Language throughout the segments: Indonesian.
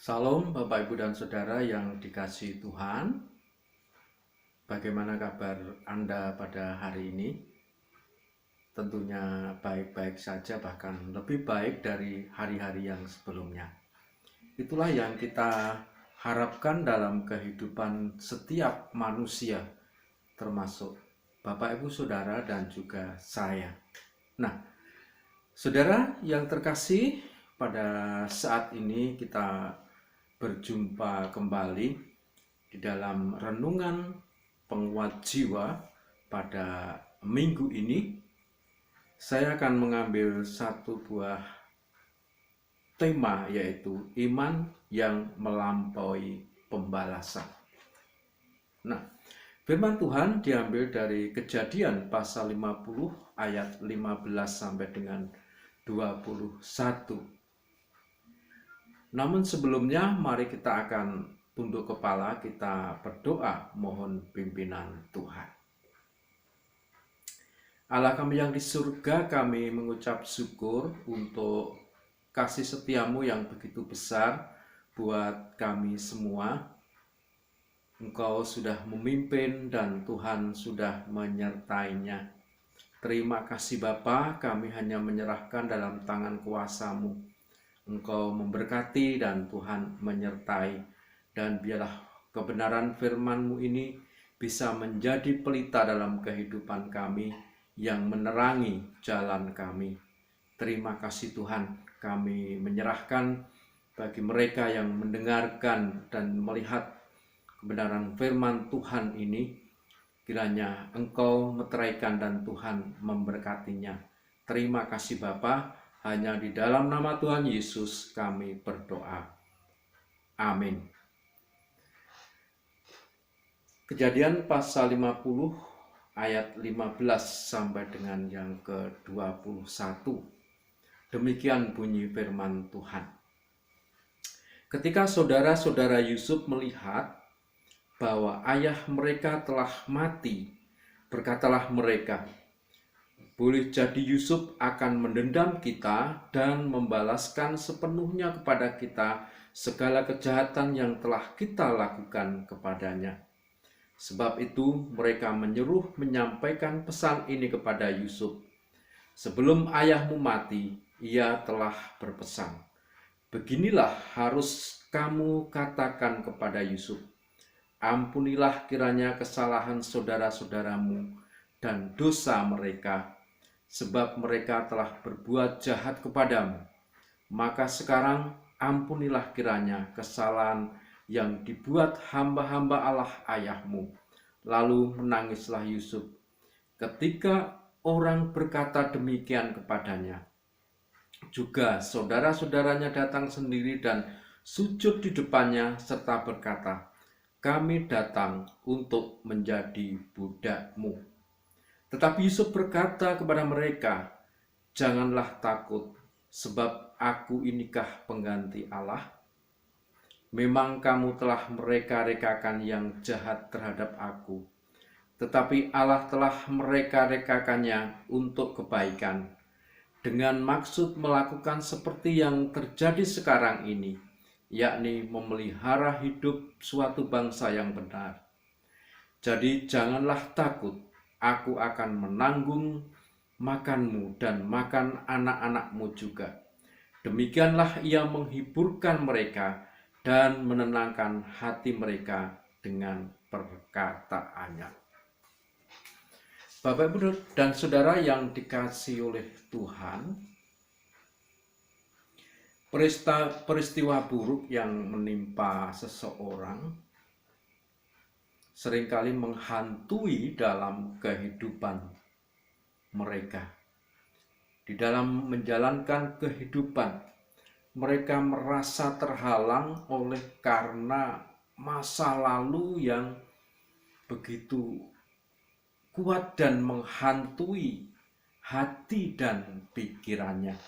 Salam Bapak Ibu dan Saudara yang dikasihi Tuhan. Bagaimana kabar Anda pada hari ini? Tentunya baik-baik saja, bahkan lebih baik dari hari-hari yang sebelumnya. Itulah yang kita harapkan dalam kehidupan setiap manusia, termasuk Bapak Ibu Saudara dan juga saya. Nah, Saudara yang terkasih, pada saat ini kita berjumpa kembali di dalam renungan penguat jiwa pada minggu ini. Saya akan mengambil satu buah tema, yaitu iman yang melampaui pembalasan. Nah, firman Tuhan diambil dari Kejadian pasal 50 ayat 15 sampai dengan 21. Namun sebelumnya mari kita akan tunduk kepala, kita berdoa mohon pimpinan Tuhan. Allah kami yang di surga, kami mengucap syukur untuk kasih setiamu yang begitu besar buat kami semua. Engkau sudah memimpin dan Tuhan sudah menyertainya. Terima kasih Bapa, kami hanya menyerahkan dalam tangan kuasa-Mu. Engkau memberkati dan Tuhan menyertai. Dan biarlah kebenaran firman-Mu ini bisa menjadi pelita dalam kehidupan kami, yang menerangi jalan kami. Terima kasih Tuhan, kami menyerahkan bagi mereka yang mendengarkan dan melihat kebenaran firman Tuhan ini. Kiranya Engkau meteraikan dan Tuhan memberkatinya. Terima kasih Bapa, hanya di dalam nama Tuhan Yesus kami berdoa. Amin. Kejadian pasal 50 ayat 15 sampai dengan yang ke-21. Demikian bunyi firman Tuhan. Ketika saudara-saudara Yusuf melihat bahwa ayah mereka telah mati, berkatalah mereka, "Boleh jadi Yusuf akan mendendam kita dan membalaskan sepenuhnya kepada kita segala kejahatan yang telah kita lakukan kepadanya." Sebab itu mereka menyuruh menyampaikan pesan ini kepada Yusuf. "Sebelum ayahmu mati, ia telah berpesan. Beginilah harus kamu katakan kepada Yusuf, ampunilah kiranya kesalahan saudara-saudaramu dan dosa mereka, sebab mereka telah berbuat jahat kepadamu. Maka sekarang ampunilah kiranya kesalahan yang dibuat hamba-hamba Allah ayahmu." Lalu menangislah Yusuf ketika orang berkata demikian kepadanya. Juga saudara-saudaranya datang sendiri dan sujud di depannya serta berkata, "Kami datang untuk menjadi budakmu." Tetapi Yusuf berkata kepada mereka, "Janganlah takut, sebab aku inikah pengganti Allah? Memang kamu telah mereka-rekakan yang jahat terhadap aku, tetapi Allah telah mereka-rekakannya untuk kebaikan, dengan maksud melakukan seperti yang terjadi sekarang ini, yakni memelihara hidup suatu bangsa yang benar. Jadi janganlah takut, aku akan menanggung makanmu dan makan anak-anakmu juga." Demikianlah ia menghiburkan mereka dan menenangkan hati mereka dengan perkataannya. Bapak, Ibu, dan Saudara yang dikasihi oleh Tuhan, peristiwa buruk yang menimpa seseorang seringkali menghantui dalam kehidupan mereka. Di dalam menjalankan kehidupan, mereka merasa terhalang oleh karena masa lalu yang begitu kuat dan menghantui hati dan pikirannya,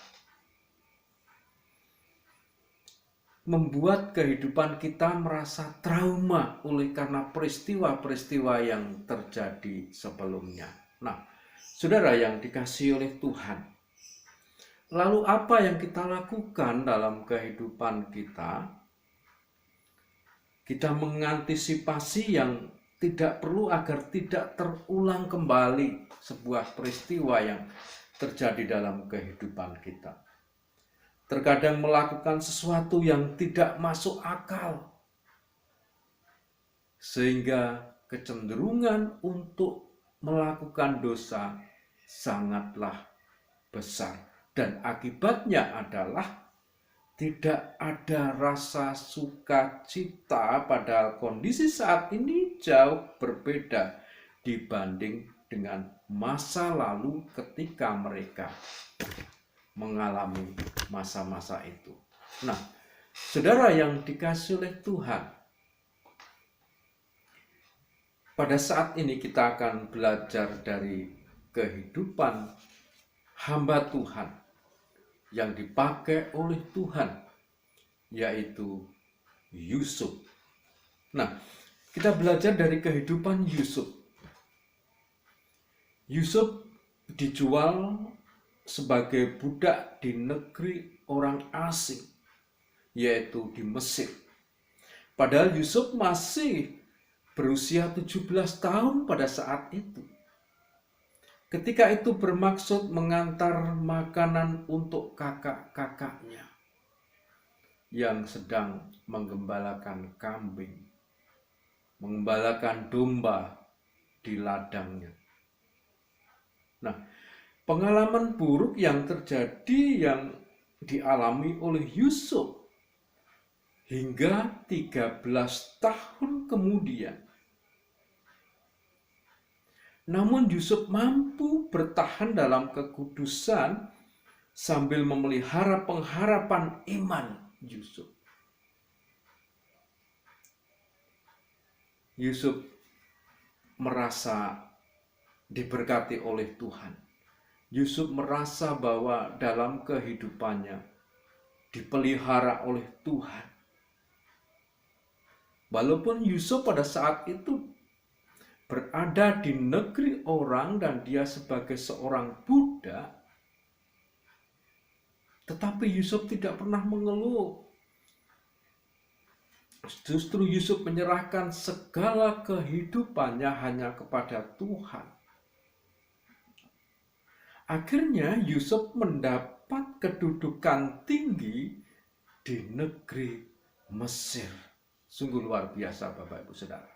membuat kehidupan kita merasa trauma oleh karena peristiwa-peristiwa yang terjadi sebelumnya. Nah, saudara yang dikasihi oleh Tuhan, lalu apa yang kita lakukan dalam kehidupan kita Kita mengantisipasi yang tidak perlu agar tidak terulang kembali sebuah peristiwa yang terjadi dalam kehidupan kita. Terkadang melakukan sesuatu yang tidak masuk akal, sehingga kecenderungan untuk melakukan dosa sangatlah besar. Dan akibatnya adalah tidak ada rasa sukacita, padahal kondisi saat ini jauh berbeda dibanding dengan masa lalu ketika mereka mengalami masa-masa itu. Nah, saudara yang dikasihi oleh Tuhan, pada saat ini kita akan belajar dari kehidupan hamba Tuhan yang dipakai oleh Tuhan, yaitu Yusuf. Nah, kita belajar dari kehidupan Yusuf. Yusuf dijual sebagai budak di negeri orang asing, yaitu di Mesir. Padahal Yusuf masih berusia 17 tahun pada saat itu. Ketika itu bermaksud mengantar makanan untuk kakak-kakaknya yang sedang menggembalakan kambing, menggembalakan domba di ladangnya. Nah, pengalaman buruk yang terjadi yang dialami oleh Yusuf hingga 13 tahun kemudian. Namun Yusuf mampu bertahan dalam kekudusan sambil memelihara pengharapan iman Yusuf. Yusuf merasa diberkati oleh Tuhan. Yusuf merasa bahwa dalam kehidupannya dipelihara oleh Tuhan. Walaupun Yusuf pada saat itu berada di negeri orang dan dia sebagai seorang budak, tetapi Yusuf tidak pernah mengeluh. Justru Yusuf menyerahkan segala kehidupannya hanya kepada Tuhan. Akhirnya Yusuf mendapat kedudukan tinggi di negeri Mesir. Sungguh luar biasa Bapak Ibu Saudara.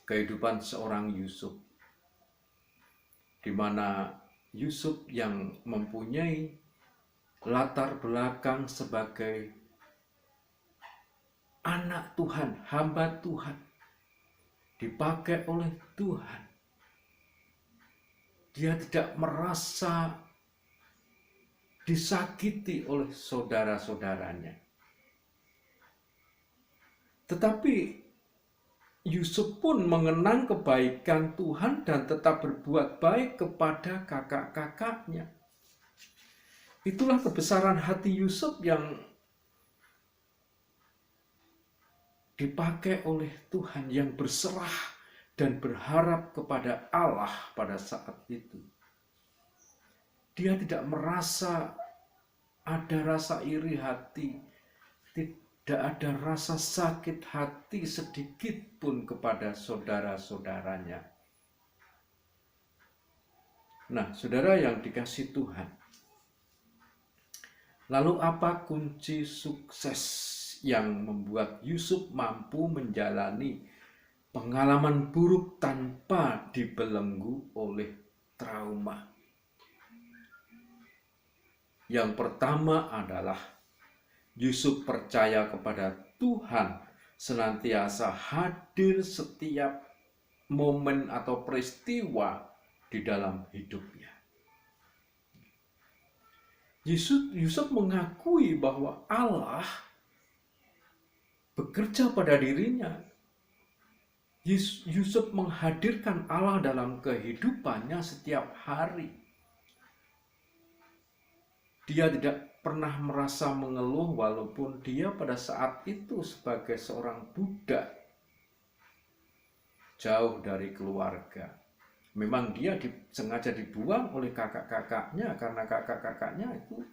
Kehidupan seorang Yusuf, di mana Yusuf yang mempunyai latar belakang sebagai anak Tuhan, hamba Tuhan, dipakai oleh Tuhan. Dia tidak merasa disakiti oleh saudara-saudaranya. Tetapi Yusuf pun mengenang kebaikan Tuhan dan tetap berbuat baik kepada kakak-kakaknya. Itulah kebesaran hati Yusuf yang dipakai oleh Tuhan, yang berserah dan berharap kepada Allah pada saat itu. Dia tidak merasa ada rasa iri hati, tidak ada rasa sakit hati sedikit pun kepada saudara-saudaranya. Nah, saudara yang dikasihi Tuhan, lalu apa kunci sukses yang membuat Yusuf mampu menjalani pengalaman buruk tanpa dibelenggu oleh trauma? Yang pertama adalah Yusuf percaya kepada Tuhan senantiasa hadir setiap momen atau peristiwa di dalam hidupnya. Yusuf mengakui bahwa Allah bekerja pada dirinya. Yusuf menghadirkan Allah dalam kehidupannya setiap hari. Dia tidak pernah merasa mengeluh walaupun dia pada saat itu sebagai seorang budak jauh dari keluarga. Memang dia sengaja dibuang oleh kakak-kakaknya karena kakak-kakaknya itu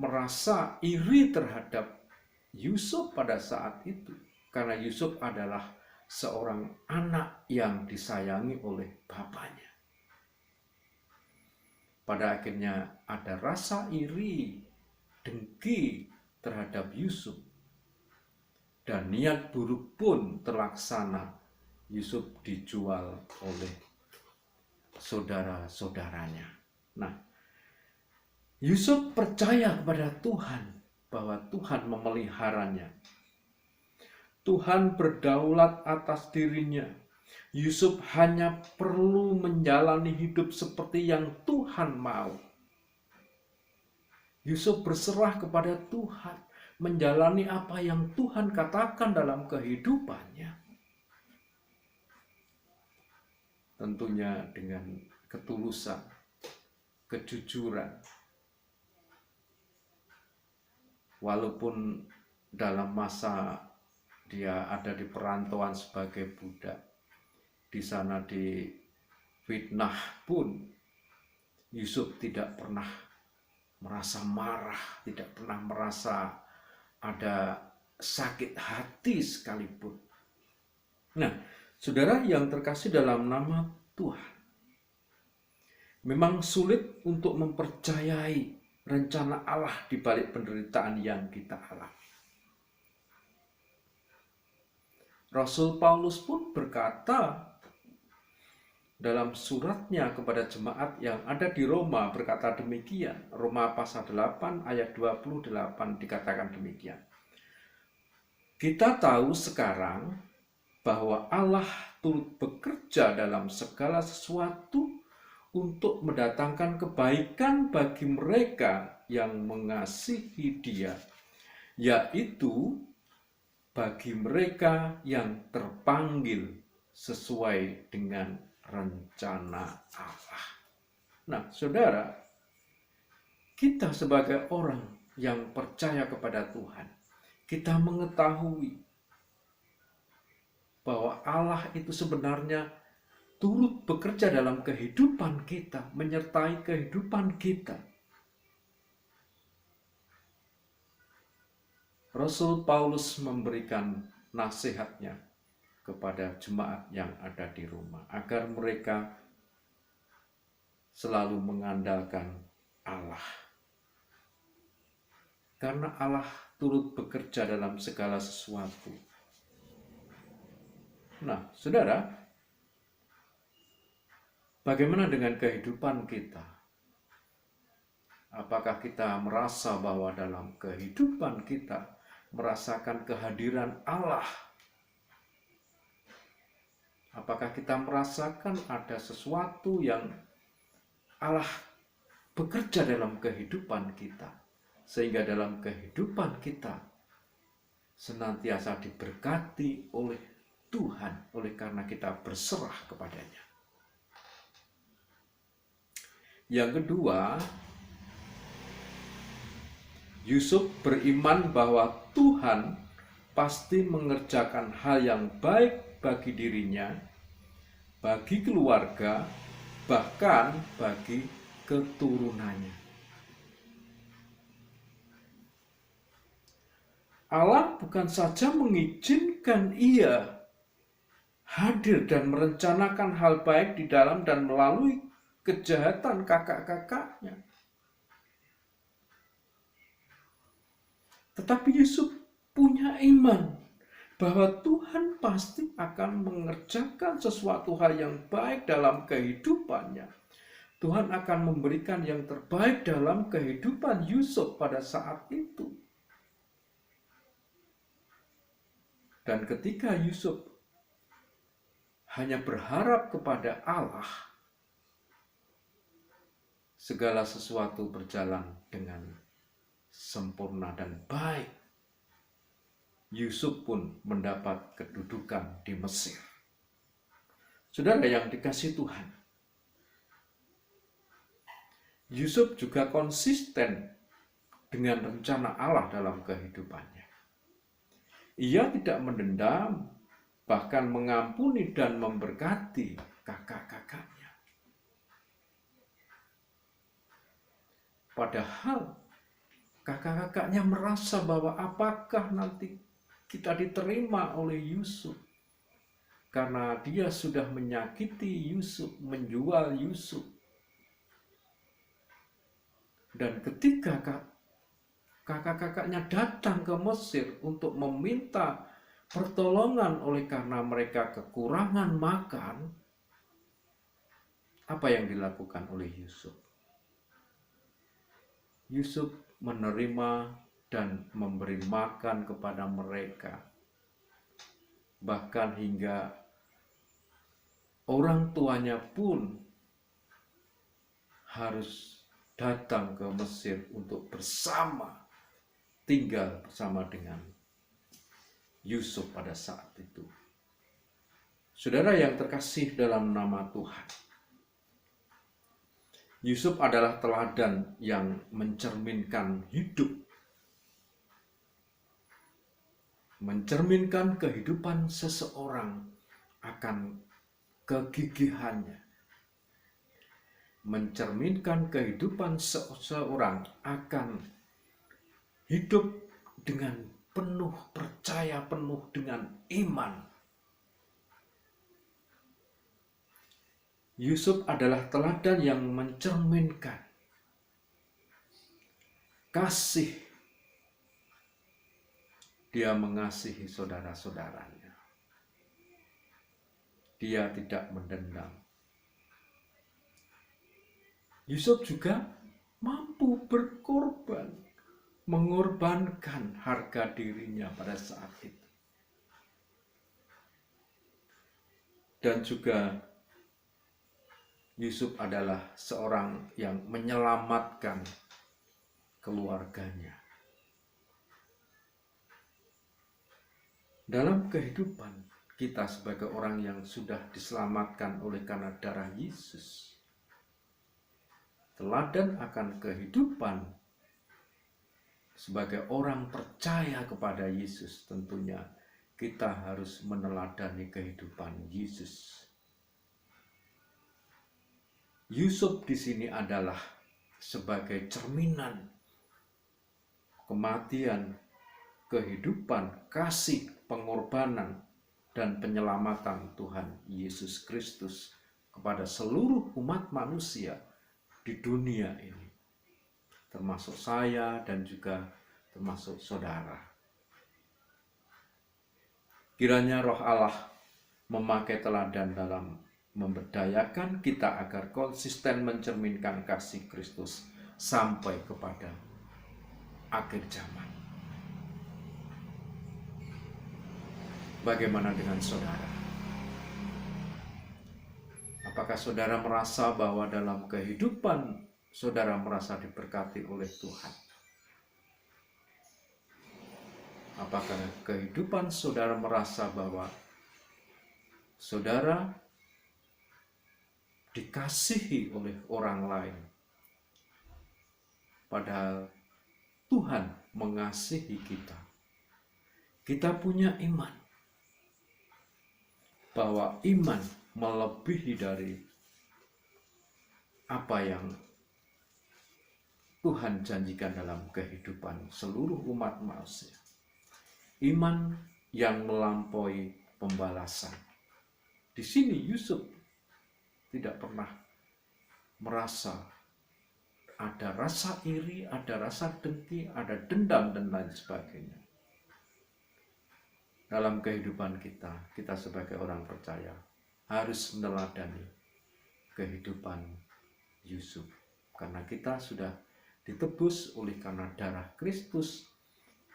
merasa iri terhadap Yusuf pada saat itu. karena Yusuf adalah seorang anak yang disayangi oleh bapaknya. Pada akhirnya ada rasa iri, dengki terhadap Yusuf. Dan niat buruk pun terlaksana. Yusuf dijual oleh saudara-saudaranya. Nah, Yusuf percaya kepada Tuhan bahwa Tuhan memeliharanya. Tuhan berdaulat atas dirinya. Yusuf hanya perlu menjalani hidup seperti yang Tuhan mau. Yusuf berserah kepada Tuhan, menjalani apa yang Tuhan katakan dalam kehidupannya. Tentunya dengan ketulusan, kejujuran. Walaupun dalam masa dia ada di perantauan sebagai budak, di sana difitnah pun, Yusuf tidak pernah merasa marah, tidak pernah merasa ada sakit hati sekalipun. Nah, saudara yang terkasih dalam nama Tuhan, memang sulit untuk mempercayai rencana Allah di balik penderitaan yang kita alami. Rasul Paulus pun berkata dalam suratnya kepada jemaat yang ada di Roma, berkata demikian. Roma pasal 8 ayat 28 dikatakan demikian. Kita tahu sekarang bahwa Allah turut bekerja dalam segala sesuatu untuk mendatangkan kebaikan bagi mereka yang mengasihi Dia, yaitu bagi mereka yang terpanggil sesuai dengan rencana Allah. Nah, saudara, kita sebagai orang yang percaya kepada Tuhan, kita mengetahui bahwa Allah itu sebenarnya turut bekerja dalam kehidupan kita, menyertai kehidupan kita. Rasul Paulus memberikan nasihatnya kepada jemaat yang ada di Roma, agar mereka selalu mengandalkan Allah. Karena Allah turut bekerja dalam segala sesuatu. Nah, saudara, bagaimana dengan kehidupan kita? Apakah kita merasa bahwa dalam kehidupan kita merasakan kehadiran Allah? Apakah kita merasakan ada sesuatu yang Allah bekerja dalam kehidupan kita, sehingga dalam kehidupan kita senantiasa diberkati oleh Tuhan, oleh karena kita berserah kepadanya. Yang kedua, Yusuf beriman bahwa Tuhan pasti mengerjakan hal yang baik bagi dirinya, bagi keluarga, bahkan bagi keturunannya. Allah bukan saja mengizinkan ia hadir dan merencanakan hal baik di dalam dan melalui kejahatan kakak-kakaknya, tetapi Yusuf punya iman bahwa Tuhan pasti akan mengerjakan sesuatu hal yang baik dalam kehidupannya. Tuhan akan memberikan yang terbaik dalam kehidupan Yusuf pada saat itu. Dan ketika Yusuf hanya berharap kepada Allah, segala sesuatu berjalan dengan sempurna dan baik. Yusuf pun mendapat kedudukan di Mesir. Saudara yang dikasihi Tuhan, Yusuf juga konsisten dengan rencana Allah dalam kehidupannya. Ia tidak mendendam, bahkan mengampuni dan memberkati kakak-kakaknya. Padahal kakak-kakaknya merasa bahwa apakah nanti kita diterima oleh Yusuf. Karena dia sudah menyakiti Yusuf, menjual Yusuf. Dan ketika kakak-kakaknya datang ke Mesir untuk meminta pertolongan oleh karena mereka kekurangan makan, apa yang dilakukan oleh Yusuf? Yusuf menerima dan memberi makan kepada mereka. Bahkan hingga orang tuanya pun harus datang ke Mesir untuk tinggal bersama dengan Yusuf pada saat itu. Saudara yang terkasih dalam nama Tuhan, Yusuf adalah teladan yang mencerminkan hidup, mencerminkan kehidupan seseorang akan kegigihannya, mencerminkan kehidupan seseorang akan hidup dengan penuh percaya, penuh dengan iman. Yusuf adalah teladan yang mencerminkan kasih. Dia mengasihi saudara-saudaranya. Dia tidak mendendam. Yusuf juga mampu berkorban, mengorbankan harga dirinya pada saat itu. Dan juga Yusuf adalah seorang yang menyelamatkan keluarganya. Dalam kehidupan kita sebagai orang yang sudah diselamatkan oleh karena darah Yesus, teladan akan kehidupan sebagai orang percaya kepada Yesus, tentunya kita harus meneladani kehidupan Yesus. Yusuf di sini adalah sebagai cerminan kematian, kehidupan, kasih, pengorbanan, dan penyelamatan Tuhan Yesus Kristus kepada seluruh umat manusia di dunia ini, termasuk saya dan juga termasuk saudara. Kiranya Roh Allah memakai teladan dalam memberdayakan kita agar konsisten mencerminkan kasih Kristus sampai kepada akhir zaman. Bagaimana dengan saudara? Apakah saudara merasa bahwa dalam kehidupan saudara merasa diberkati oleh Tuhan? Apakah kehidupan saudara merasa bahwa saudara dikasihi oleh orang lain, padahal Tuhan mengasihi kita? Kita punya iman bahwa iman melebihi dari apa yang Tuhan janjikan dalam kehidupan seluruh umat manusia. Iman yang melampaui pembalasan. Di sini Yusuf tidak pernah merasa ada rasa iri, ada rasa dengki, ada dendam, dan lain sebagainya. Dalam kehidupan kita sebagai orang percaya harus meneladani kehidupan Yusuf. Karena kita sudah ditebus oleh karena darah Kristus,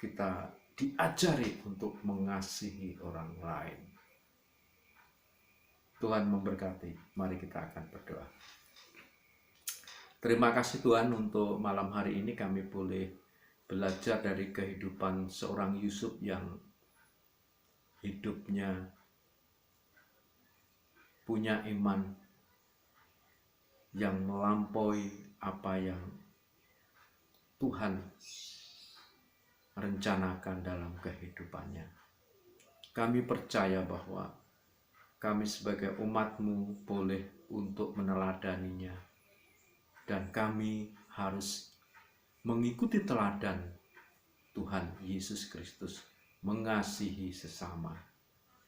kita diajari untuk mengasihi orang lain. Tuhan memberkati. Mari kita akan berdoa. Terima kasih Tuhan untuk malam hari ini kami boleh belajar dari kehidupan seorang Yusuf yang hidupnya punya iman yang melampaui apa yang Tuhan rencanakan dalam kehidupannya. Kami percaya bahwa kami sebagai umat-Mu boleh untuk meneladaninya, dan kami harus mengikuti teladan Tuhan Yesus Kristus mengasihi sesama.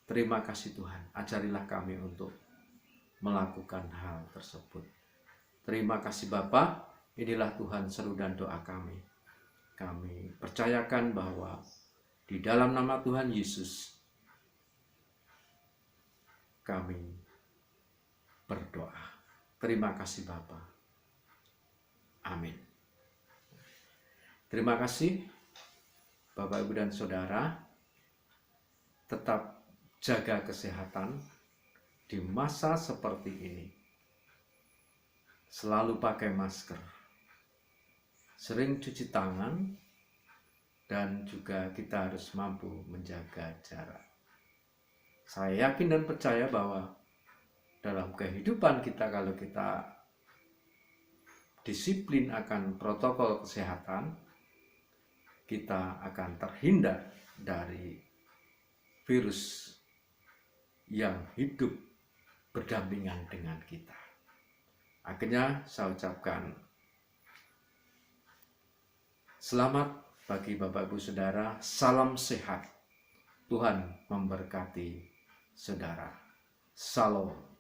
Terima kasih Tuhan, ajarilah kami untuk melakukan hal tersebut. Terima kasih Bapa, inilah Tuhan seru dan doa kami. Kami percayakan bahwa di dalam nama Tuhan Yesus kami berdoa. Terima kasih Bapa. Amin. Terima kasih Bapak, Ibu, dan Saudara. Tetap jaga kesehatan di masa seperti ini. Selalu pakai masker. Sering cuci tangan. Dan juga kita harus mampu menjaga jarak. Saya yakin dan percaya bahwa dalam kehidupan kita, kalau kita disiplin akan protokol kesehatan, kita akan terhindar dari virus yang hidup berdampingan dengan kita. Akhirnya saya ucapkan selamat bagi Bapak Ibu Saudara, salam sehat. Tuhan memberkati saudara. Shalom.